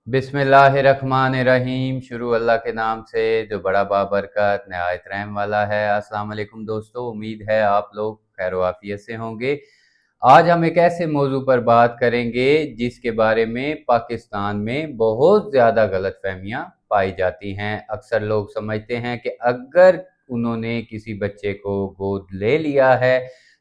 बिस्मिल्लाहिर्रहमानिर्रहीम। शुरू अल्लाह के नाम से जो बड़ा बाबरकत नहायत रहम वाला है। अस्सलाम वालेकुम दोस्तों, उम्मीद है आप लोग खैर वाफियत से होंगे। आज हम एक ऐसे मौजू पर बात करेंगे जिसके बारे में पाकिस्तान में बहुत ज़्यादा गलतफहमियां पाई जाती हैं। अक्सर लोग समझते हैं कि अगर उन्होंने किसी बच्चे को गोद ले लिया है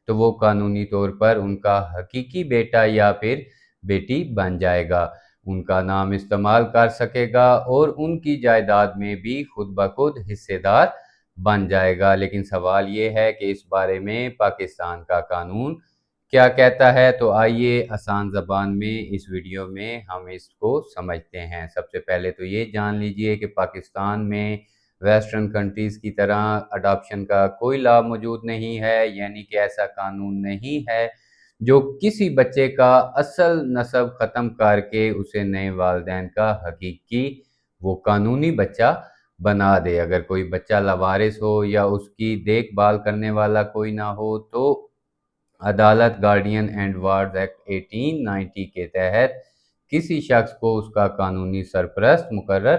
तो वो कानूनी तौर पर उनका हकीकी बेटा या फिर बेटी बन जाएगा, उनका नाम इस्तेमाल कर सकेगा और उनकी जायदाद में भी खुद ब खुद हिस्सेदार बन जाएगा। लेकिन सवाल ये है कि इस बारे में पाकिस्तान का कानून क्या कहता है। तो आइए आसान ज़बान में इस वीडियो में हम इसको समझते हैं। सबसे पहले तो ये जान लीजिए कि पाकिस्तान में वेस्टर्न कंट्रीज़ की तरह अडॉप्शन का कोई लॉ मौजूद नहीं है, यानी कि ऐसा कानून नहीं है जो किसी बच्चे का असल नस्ब ख़त्म करके उसे नए वालिदैन का हकीकी वो कानूनी बच्चा बना दे। अगर कोई बच्चा लावारिस हो या उसकी देखभाल करने वाला कोई ना हो तो अदालत गार्डियन एंड वार्ड्स एक्ट 1890 के तहत किसी शख्स को उसका कानूनी सरपरस्त मुकर्रर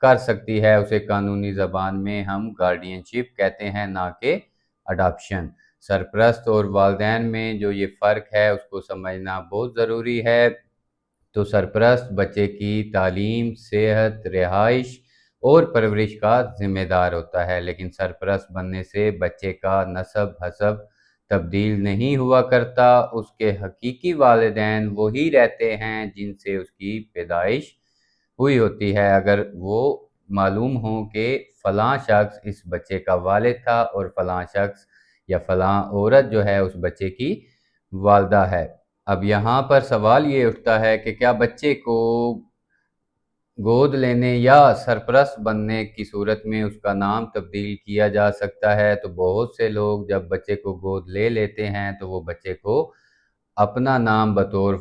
कर सकती है। उसे कानूनी ज़बान में हम गार्डियनशिप कहते हैं, ना कि अडॉप्शन। सरपरस्त और वालिदैन में जो ये फ़र्क है उसको समझना बहुत ज़रूरी है। तो सरपरस्त बच्चे की तालीम, सेहत, रिहाइश और परवरिश का ज़िम्मेदार होता है, लेकिन सरपरस्त बनने से बच्चे का नस्ब हसब तब्दील नहीं हुआ करता। उसके हकीकी वालिदैन वही रहते हैं जिनसे उसकी पैदाइश हुई होती है। अगर वो मालूम हो कि फ़लाँ शख्स इस बच्चे का वालिद था और फ़लाँ शख्स या फ़लाँ औरत जो है उस बच्चे की वालदा है। अब यहाँ पर सवाल ये उठता है कि क्या बच्चे को गोद लेने या सरपरस्त बनने की सूरत में उसका नाम तब्दील किया जा सकता है। तो बहुत से लोग जब बच्चे को गोद ले लेते हैं तो वो बच्चे को अपना नाम बतौर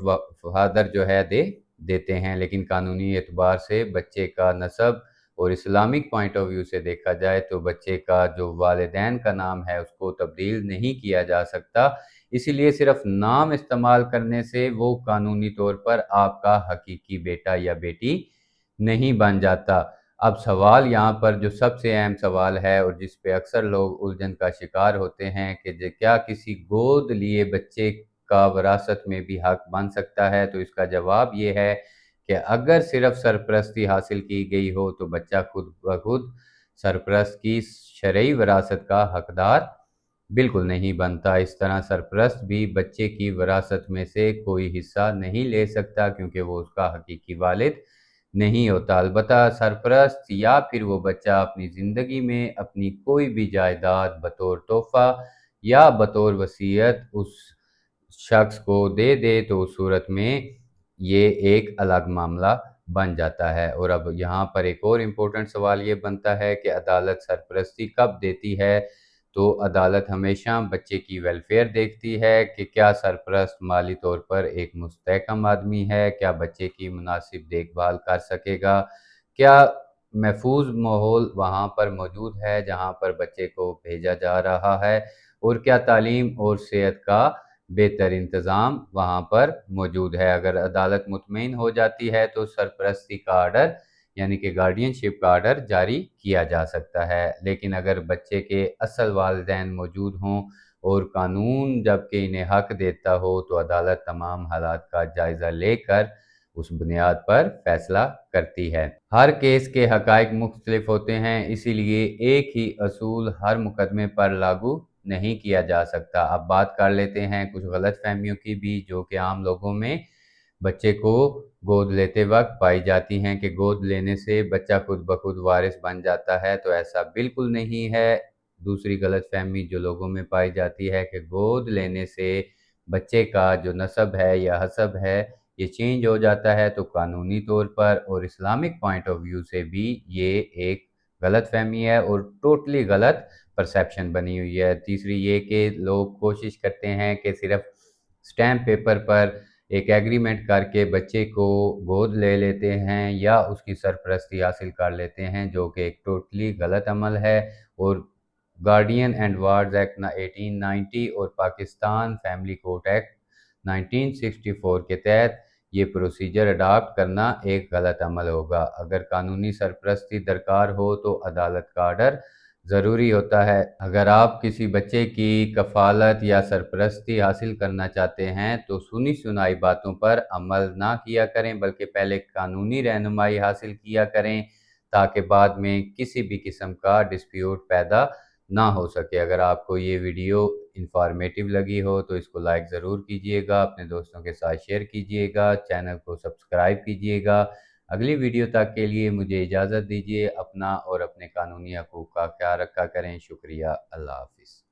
फादर जो है दे देते हैं, लेकिन कानूनी एतबार से बच्चे का नस्ब और इस्लामिक पॉइंट ऑफ व्यू से देखा जाए तो बच्चे का जो वालिदैन का नाम है उसको तब्दील नहीं किया जा सकता। इसीलिए सिर्फ नाम इस्तेमाल करने से वो कानूनी तौर पर आपका हकीकी बेटा या बेटी नहीं बन जाता। अब सवाल यहाँ पर जो सबसे अहम सवाल है और जिस पे अक्सर लोग उलझन का शिकार होते हैं कि क्या किसी गोद लिए बच्चे का विरासत में भी हक बन सकता है। तो इसका जवाब ये है कि अगर सिर्फ सरपरस्ती हासिल की गई हो तो बच्चा खुद ब खुद सरपरस्त की शरई विरासत का हकदार बिल्कुल नहीं बनता। इस तरह सरपरस्त भी बच्चे की विरासत में से कोई हिस्सा नहीं ले सकता क्योंकि वो उसका हकीकी वालिद नहीं होता। अलबत्ता सरपरस्त या फिर वो बच्चा अपनी ज़िंदगी में अपनी कोई भी जायदाद बतौर तोहफ़ा या बतौर वसीयत उस शख्स को दे दे तो उस सूरत में ये एक अलग मामला बन जाता है। और अब यहाँ पर एक और इम्पोर्टेंट सवाल ये बनता है कि अदालत सरपरस्ती कब देती है। तो अदालत हमेशा बच्चे की वेलफेयर देखती है कि क्या सरपरस्त माली तौर पर एक मुस्तहकम आदमी है, क्या बच्चे की मुनासिब देखभाल कर सकेगा, क्या महफूज माहौल वहाँ पर मौजूद है जहाँ पर बच्चे को भेजा जा रहा है, और क्या तालीम और सेहत का बेहतर इंतज़ाम वहाँ पर मौजूद है। अगर अदालत मुतमईन हो जाती है तो सरपरस्ती का आर्डर यानी कि गार्डियनशिप का आर्डर जारी किया जा सकता है। लेकिन अगर बच्चे के असल वालिदैन मौजूद हों और कानून जबकि इन्हें हक देता हो तो अदालत तमाम हालात का जायज़ा लेकर उस बुनियाद पर फैसला करती है। हर केस के हकाइक मुख्तलिफ होते हैं, इसीलिए एक ही असूल हर मुकदमे पर लागू नहीं किया जा सकता। अब बात कर लेते हैं कुछ गलत फहमियों की भी जो कि आम लोगों में बच्चे को गोद लेते वक्त पाई जाती हैं कि गोद लेने से बच्चा खुद ब खुद वारिस बन जाता है। तो ऐसा बिल्कुल नहीं है। दूसरी गलतफहमी जो लोगों में पाई जाती है कि गोद लेने से बच्चे का जो नस्ब है या हसब है ये चेंज हो जाता है। तो कानूनी तौर पर और इस्लामिक पॉइंट ऑफ व्यू से भी ये एक गलतफहमी है और टोटली गलत परसेप्शन बनी हुई है। तीसरी ये कि लोग कोशिश करते हैं कि सिर्फ स्टैम्प पेपर पर एक एग्रीमेंट करके बच्चे को गोद ले लेते हैं या उसकी सरपरस्ती हासिल कर लेते हैं, जो कि एक टोटली गलत अमल है। और गार्डियन एंड वार्ड्स एक्ट 1890 और पाकिस्तान फैमिली कोर्ट एक्ट 1964 के तहत ये प्रोसीजर अडॉप्ट करना एक गलत अमल होगा। अगर कानूनी सरपरस्ती दरकार हो तो अदालत का आर्डर ज़रूरी होता है। अगर आप किसी बच्चे की कफ़ालत या सरपरस्ती हासिल करना चाहते हैं तो सुनी सुनाई बातों पर अमल ना किया करें, बल्कि पहले कानूनी रहनुमाई हासिल किया करें, ताकि बाद में किसी भी किस्म का डिस्प्यूट पैदा ना हो सके। अगर आपको ये वीडियो इंफॉर्मेटिव लगी हो तो इसको लाइक ज़रूर कीजिएगा, अपने दोस्तों के साथ शेयर कीजिएगा, चैनल को सब्सक्राइब कीजिएगा। अगली वीडियो तक के लिए मुझे इजाज़त दीजिए। अपना और अपने कानूनी हकूक़ का ख्याल रखा करें। शुक्रिया। अल्लाह हाफ़िज़।